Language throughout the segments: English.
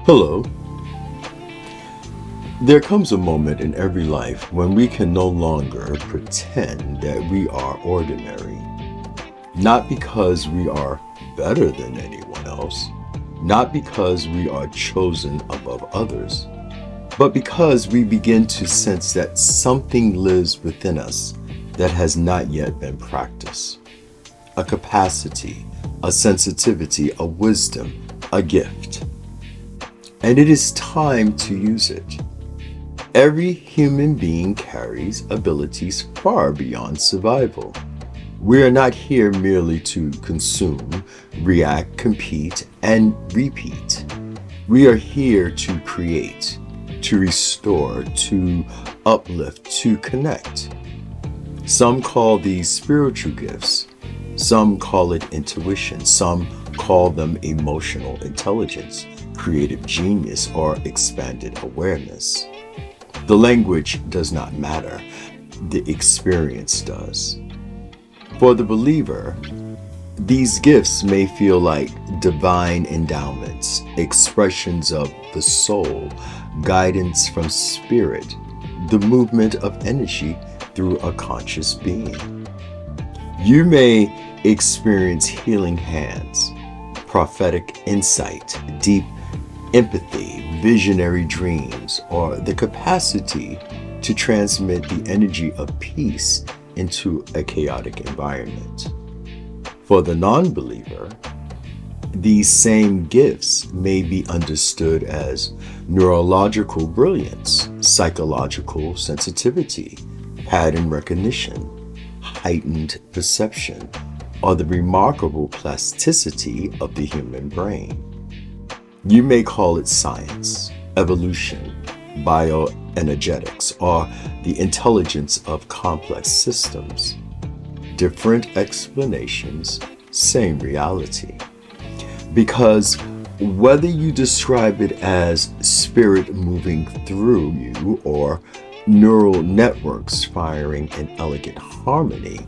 Hello. There comes a moment in every life when we can no longer pretend that we are ordinary. Not because we are better than anyone else, not because we are chosen above others, but because we begin to sense that something lives within us that has not yet been practiced. A capacity, a sensitivity, a wisdom, a gift. And it is time to use it. Every human being carries abilities far beyond survival. We are not here merely to consume, react, compete, and repeat. We are here to create, to restore, to uplift, to connect. Some call these spiritual gifts. Some call it intuition. Some call them emotional intelligence, creative genius, or expanded awareness. The language does not matter. The experience does. For the believer, these gifts may feel like divine endowments, expressions of the soul, guidance from spirit, the movement of energy through a conscious being. You may experience healing hands, prophetic insight, deep empathy, visionary dreams, or the capacity to transmit the energy of peace into a chaotic environment. For the non-believer, these same gifts may be understood as neurological brilliance, psychological sensitivity, pattern recognition, heightened perception, or the remarkable plasticity of the human brain. You may call it science, evolution, bioenergetics, or the intelligence of complex systems. Different explanations, same reality. Because whether you describe it as spirit moving through you or neural networks firing in elegant harmony,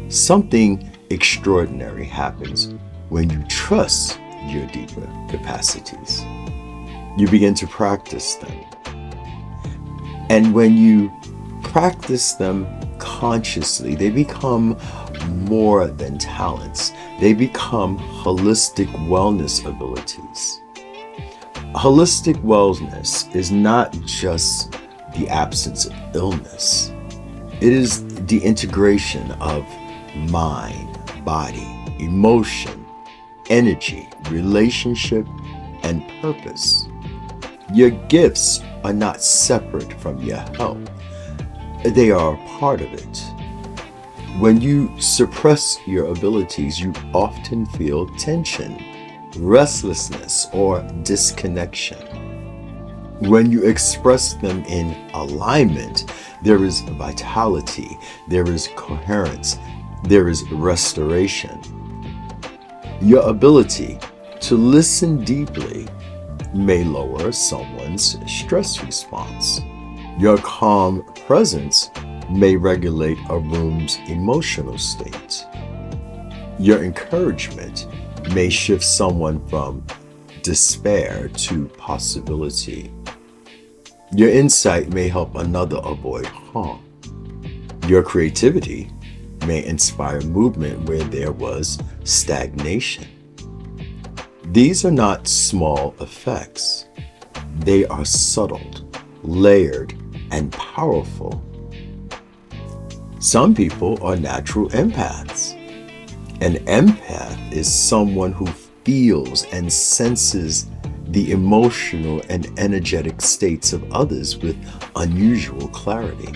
something extraordinary happens when you trust your deeper capacities. You begin to practice them. And when you practice them consciously, they become more than talents. They become holistic wellness abilities. Holistic wellness is not just the absence of illness. It is the integration of mind, body, emotion, energy, relationship, and purpose. Your gifts are not separate from your health. They are a part of it. When you suppress your abilities, you often feel tension, restlessness, or disconnection. When you express them in alignment, there is vitality, there is coherence, there is restoration. Your ability to listen deeply may lower someone's stress response. Your calm presence may regulate a room's emotional state. Your encouragement may shift someone from despair to possibility. Your insight may help another avoid harm. Your creativity may inspire movement where there was stagnation. These are not small effects. They are subtle, layered, and powerful. Some people are natural empaths. An empath is someone who feels and senses the emotional and energetic states of others with unusual clarity.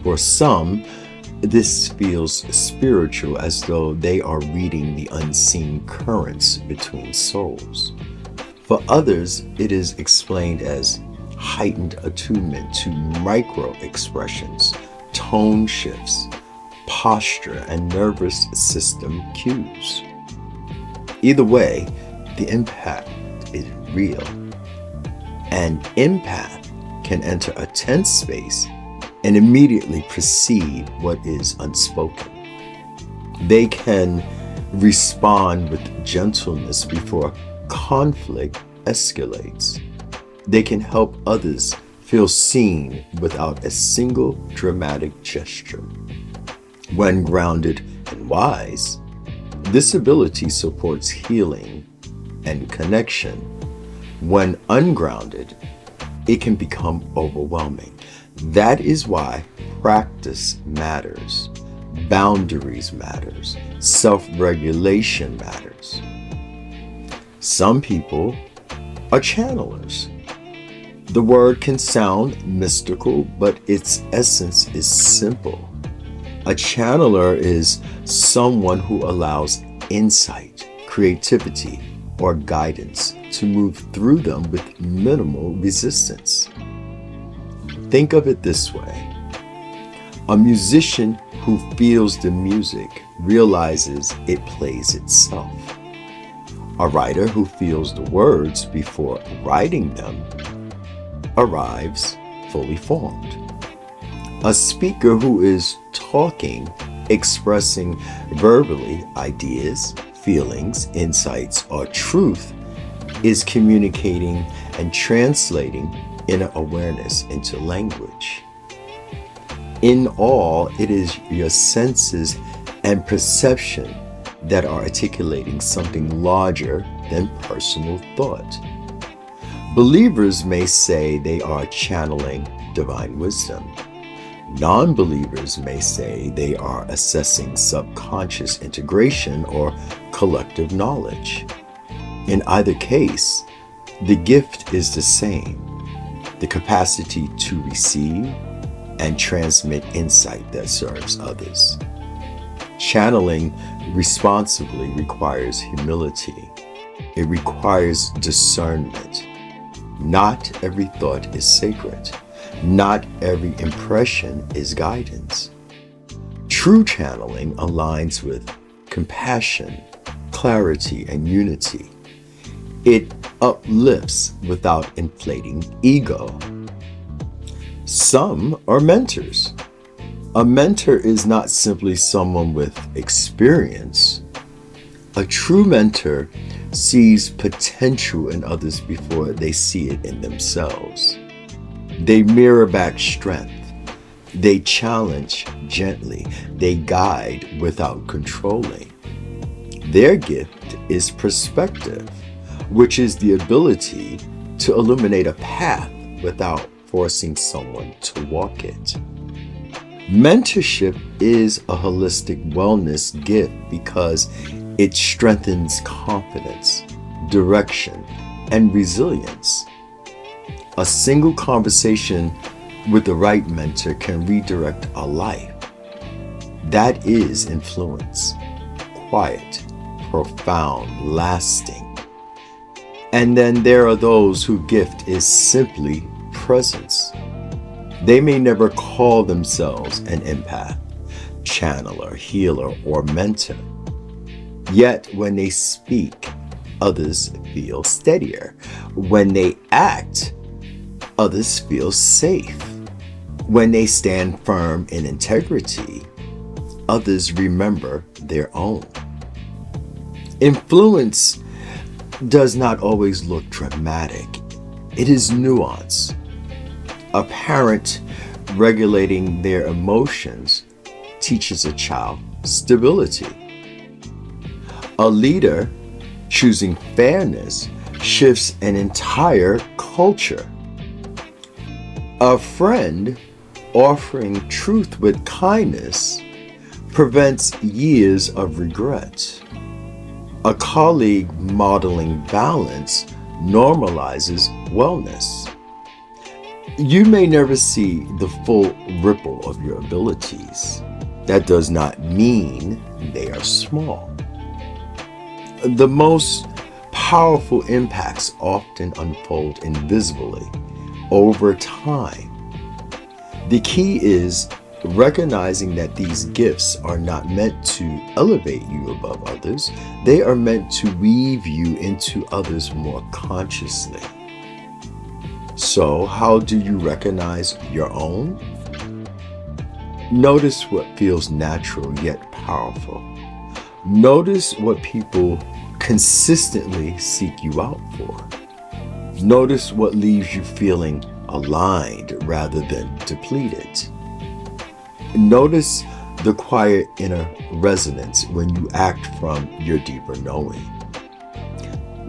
For some, this feels spiritual, as though they are reading the unseen currents between souls. For others, it is explained as heightened attunement to micro expressions, tone shifts, posture, and nervous system cues. Either way, the impact is real. An empath can enter a tense space and immediately perceive what is unspoken. They can respond with gentleness before conflict escalates. They can help others feel seen without a single dramatic gesture. When grounded and wise, this ability supports healing and connection. When ungrounded, it can become overwhelming. That is why practice matters, boundaries matters, self-regulation matters. Some people are channelers. The word can sound mystical, but its essence is simple. A channeler is someone who allows insight, creativity, or guidance to move through them with minimal resistance. Think of it this way. A musician who feels the music realizes it plays itself. A writer who feels the words before writing them arrives fully formed. A speaker who is talking, expressing verbally ideas, feelings, insights, or truth is communicating and translating inner awareness into language. In all, it is your senses and perception that are articulating something larger than personal thought. Believers may say they are channeling divine wisdom. Non-believers may say they are assessing subconscious integration or collective knowledge. In either case, the gift is the same: the capacity to receive and transmit insight that serves others. Channeling responsibly requires humility. It requires discernment. Not every thought is sacred. Not every impression is guidance. True channeling aligns with compassion, clarity, and unity. It uplifts without inflating ego. Some are mentors. A mentor is not simply someone with experience. A true mentor sees potential in others before they see it in themselves. They mirror back strength. They challenge gently. They guide without controlling. Their gift is perspective, which is the ability to illuminate a path without forcing someone to walk it. Mentorship is a holistic wellness gift because it strengthens confidence, direction, and resilience. A single conversation with the right mentor can redirect a life. That is influence. Quiet, profound, lasting. And then there are those whose gift is simply presence. They may never call themselves an empath, channeler, healer, or mentor. Yet when they speak, others feel steadier. When they act, others feel safe. When they stand firm in integrity, others remember their own. Influence does not always look dramatic. It is nuance. A parent regulating their emotions teaches a child stability. A leader choosing fairness shifts an entire culture. A friend offering truth with kindness prevents years of regret. A colleague modeling balance normalizes wellness. You may never see the full ripple of your abilities. That does not mean they are small. The most powerful impacts often unfold invisibly over time. The key is recognizing that these gifts are not meant to elevate you above others. They are meant to weave you into others more consciously. So, how do you recognize your own? Notice what feels natural yet powerful. Notice what people consistently seek you out for. Notice what leaves you feeling aligned rather than depleted. Notice the quiet inner resonance when you act from your deeper knowing.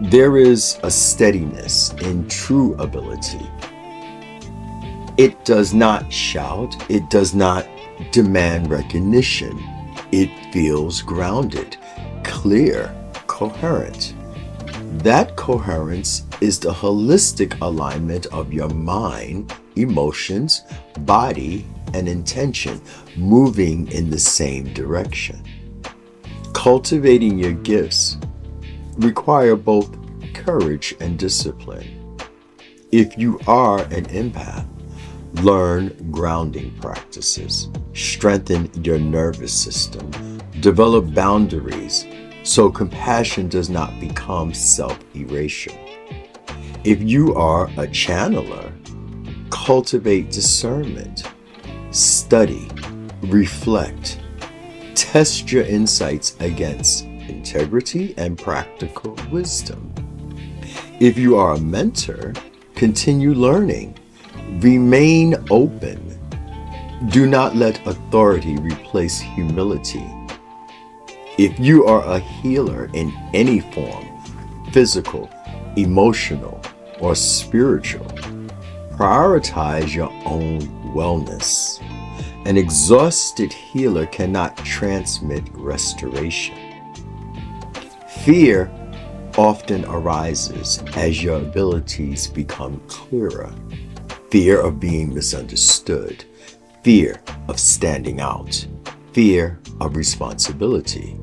There is a steadiness in true ability. It does not shout, it does not demand recognition. It feels grounded, clear, coherent. That coherence is the holistic alignment of your mind, emotions, body, and intention moving in the same direction. Cultivating your gifts require both courage and discipline. If you are an empath, learn grounding practices, strengthen your nervous system, develop boundaries so compassion does not become self-erasure. If you are a channeler, cultivate discernment, study, reflect, test your insights against integrity and practical wisdom. If you are a mentor, continue learning. Remain open. Do not let authority replace humility. If you are a healer in any form, physical, emotional, or spiritual, prioritize your own wellness. An exhausted healer cannot transmit restoration. Fear often arises as your abilities become clearer. Fear of being misunderstood, fear of standing out, fear of responsibility.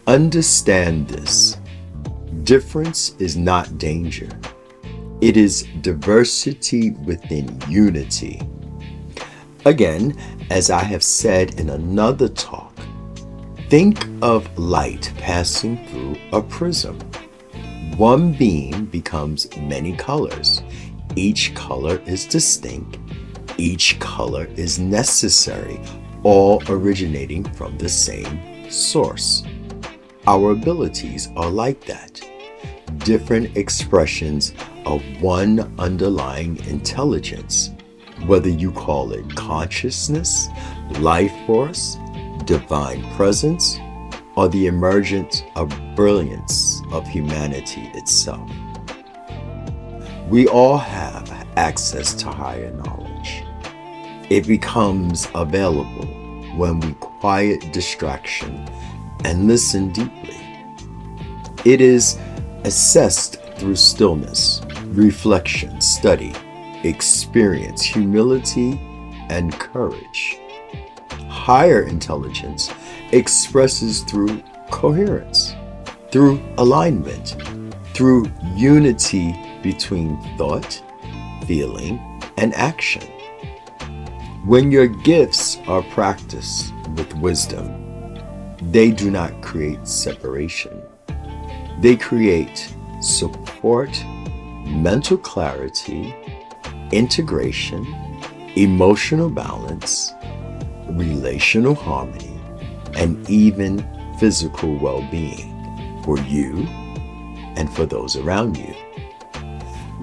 Understand this. Difference is not danger. It is diversity within unity. Again, as I have said in another talk, think of light passing through a prism. One beam becomes many colors. Each color is distinct. Each color is necessary, all originating from the same source. Our abilities are like that. Different expressions of one underlying intelligence, whether you call it consciousness, life force, divine presence, or the emergence of brilliance of humanity itself. We all have access to higher knowledge. It becomes available when we quiet distraction and listen deeply. It is assessed through stillness, reflection, study, experience, humility, and courage. Higher intelligence expresses through coherence, through alignment, through unity between thought, feeling, and action. When your gifts are practiced with wisdom, they do not create separation. They create support, mental clarity, integration, emotional balance, relational harmony, and even physical well-being for you and for those around you.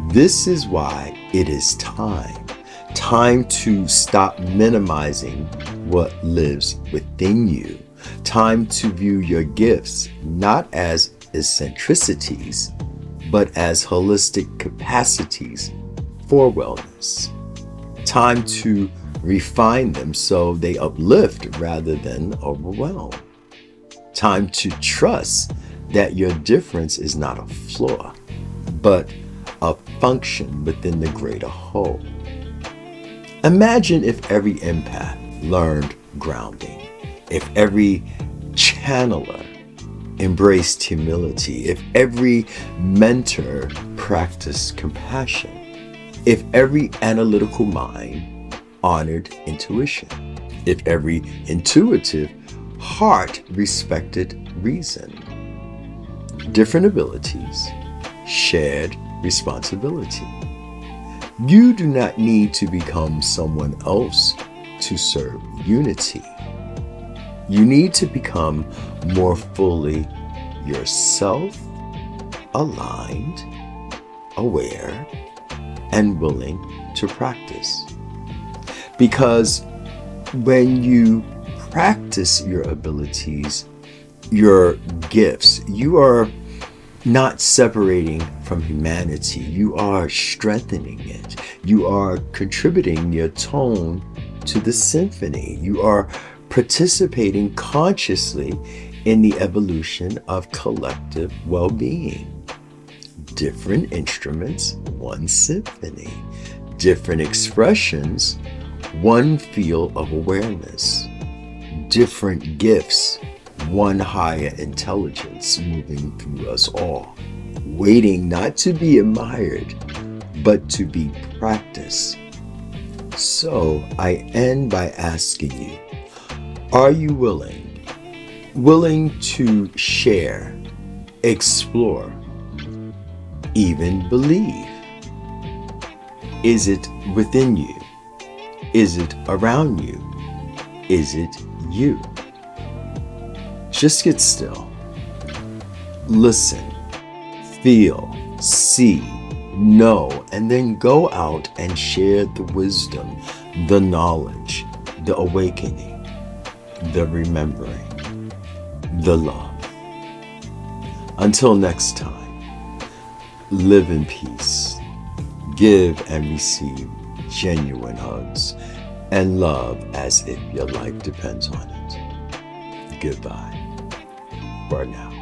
This is why it is time to stop minimizing what lives within you. Time to view your gifts not as eccentricities, but as holistic capacities for wellness. Time to refine them so they uplift rather than overwhelm. Time to trust that your difference is not a flaw, but a function within the greater whole. Imagine if every empath learned grounding, if every channeler embraced humility, if every mentor practiced compassion, if every analytical mind honored intuition, if every intuitive heart respected reason. Different abilities, shared responsibility. You do not need to become someone else to serve unity. You need to become more fully yourself, aligned, aware, and willing to practice. Because when you practice your abilities, your gifts, you are not separating from humanity. You are strengthening it. You are contributing your tone to the symphony. You are participating consciously in the evolution of collective well-being. Different instruments, one symphony. Different expressions, one field of awareness. Different gifts, one higher intelligence moving through us all, waiting not to be admired, but to be practiced. So I end by asking you, are you willing to share, explore, even believe? Is it within you? Is it around you? Is it you? Just get still. Listen, feel, see, know, and then go out and share the wisdom, the knowledge, the awakening, the remembering, the love. Until next time, live in peace, give and receive genuine hugs, and love as if your life depends on it. Goodbye for now.